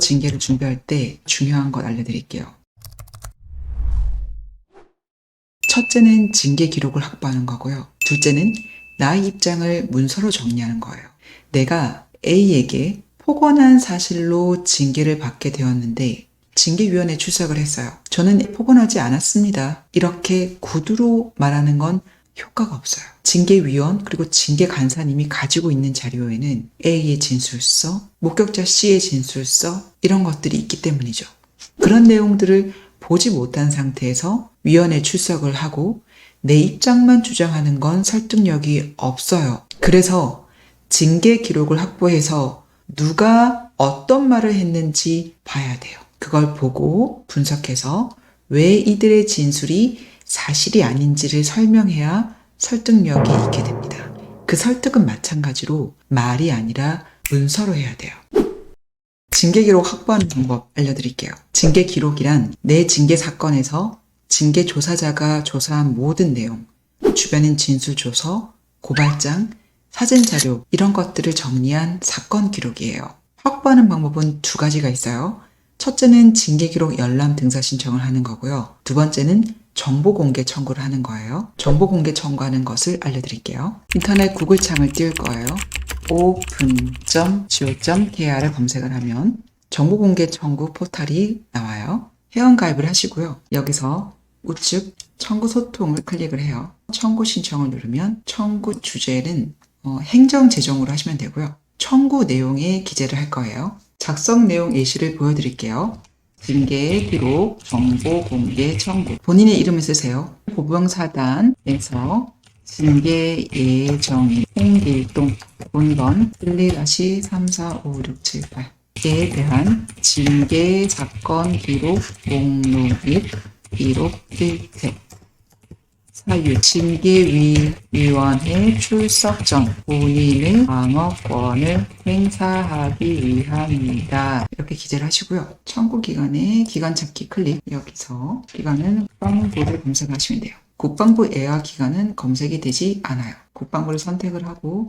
징계를 준비할 때 중요한 것 알려드릴게요. 첫째는 징계 기록을 확보하는 거고요. 둘째는 나의 입장을 문서로 정리하는 거예요. 내가 A에게 폭언한 사실로 징계를 받게 되었는데 징계위원회에 출석을 했어요. 저는 폭언하지 않았습니다. 이렇게 구두로 말하는 건 효과가 없어요. 징계위원 그리고 징계간사님이 가지고 있는 자료에는 A의 진술서, 목격자 C의 진술서 이런 것들이 있기 때문이죠. 그런 내용들을 보지 못한 상태에서 위원회에 출석을 하고 내 입장만 주장하는 건 설득력이 없어요. 그래서 징계 기록을 확보해서 누가 어떤 말을 했는지 봐야 돼요. 그걸 보고 분석해서 왜 이들의 진술이 사실이 아닌지를 설명해야 설득력이 있게 됩니다. 그 설득은 마찬가지로 말이 아니라 문서로 해야 돼요. 징계 기록 확보하는 방법 알려드릴게요. 징계 기록이란 내 징계 사건에서 징계 조사자가 조사한 모든 내용, 주변인 진술 조서, 고발장, 사진 자료 이런 것들을 정리한 사건 기록이에요. 확보하는 방법은 두 가지가 있어요. 첫째는 징계 기록 열람 등사 신청을 하는 거고요. 두 번째는 정보 공개 청구를 하는 거예요. 정보 공개 청구하는 것을 알려드릴게요. 인터넷 구글 창을 띄울 거예요. open.go.kr을 검색을 하면 정보 공개 청구 포털이 나와요. 회원가입을 하시고요. 여기서 우측 청구 소통을 클릭을 해요. 청구 신청을 누르면 청구 주제는 행정재정으로 하시면 되고요. 청구 내용에 기재를 할 거예요. 작성 내용 예시를 보여드릴게요. 징계 기록 정보 공개 청구. 본인의 이름을 쓰세요. 보병사단에서 징계 예정인 홍길동 본번 12-34567에 대한 징계 사건 기록 목록 및 기록 필체 사유 징계위원회 출석 전 본인의 방어권을 행사하기 위함입니다. 이렇게 기재를 하시고요. 청구 기간에 기간 찾기 클릭. 여기서 기간은 국방부를 검색하시면 돼요. 국방부 예하 기간은 검색이 되지 않아요. 국방부를 선택을 하고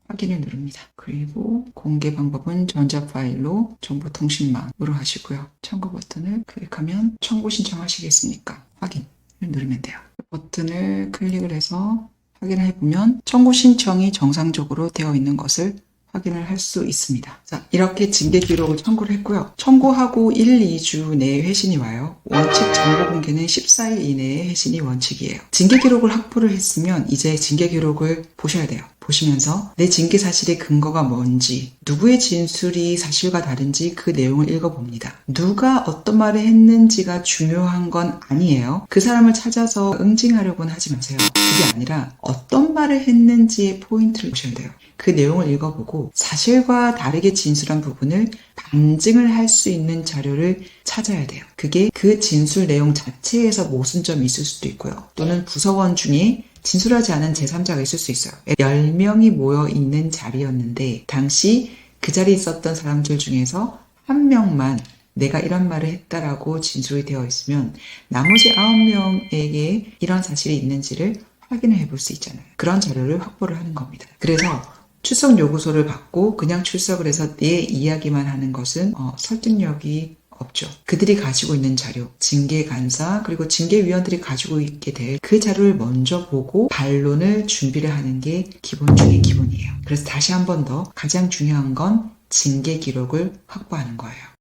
확인을 누릅니다. 그리고 공개 방법은 전자파일로 정보통신망으로 하시고요. 청구 버튼을 클릭하면 청구 신청하시겠습니까? 확인을 누르면 돼요. 버튼을 클릭을 해서 확인을 해보면 청구 신청이 정상적으로 되어 있는 것을 확인을 할 수 있습니다. 자, 이렇게 징계 기록을 청구를 했고요. 청구하고 1, 2주 내에 회신이 와요. 원칙 정보 공개는 14일 이내에 회신이 원칙이에요. 징계 기록을 확보를 했으면 이제 징계 기록을 보셔야 돼요. 보시면서 내 징계 사실의 근거가 뭔지, 누구의 진술이 사실과 다른지 그 내용을 읽어봅니다. 누가 어떤 말을 했는지가 중요한 건 아니에요. 그 사람을 찾아서 응징하려고는 하지 마세요. 그게 아니라 어떤 말을 했는지의 포인트를 보셔야 돼요. 그 내용을 읽어보고 사실과 다르게 진술한 부분을 반증을 할 수 있는 자료를 찾아야 돼요. 그게 그 진술 내용 자체에서 모순점이 있을 수도 있고요. 또는 부서원 중에 진술하지 않은 제3자가 있을 수 있어요. 10명이 모여 있는 자리였는데 당시 그 자리에 있었던 사람들 중에서 한 명만 내가 이런 말을 했다라고 진술이 되어 있으면 나머지 9명에게 이런 사실이 있는지를 확인을 해볼 수 있잖아요. 그런 자료를 확보를 하는 겁니다. 그래서 출석 요구서를 받고 그냥 출석을 해서 내 이야기만 하는 것은 설득력이 없죠. 그들이 가지고 있는 자료, 징계간사 그리고 징계위원들이 가지고 있게 될 그 자료를 먼저 보고 반론을 준비를 하는 게 기본 중의 기본이에요. 그래서 다시 한 번 더 가장 중요한 건 징계 기록을 확보하는 거예요.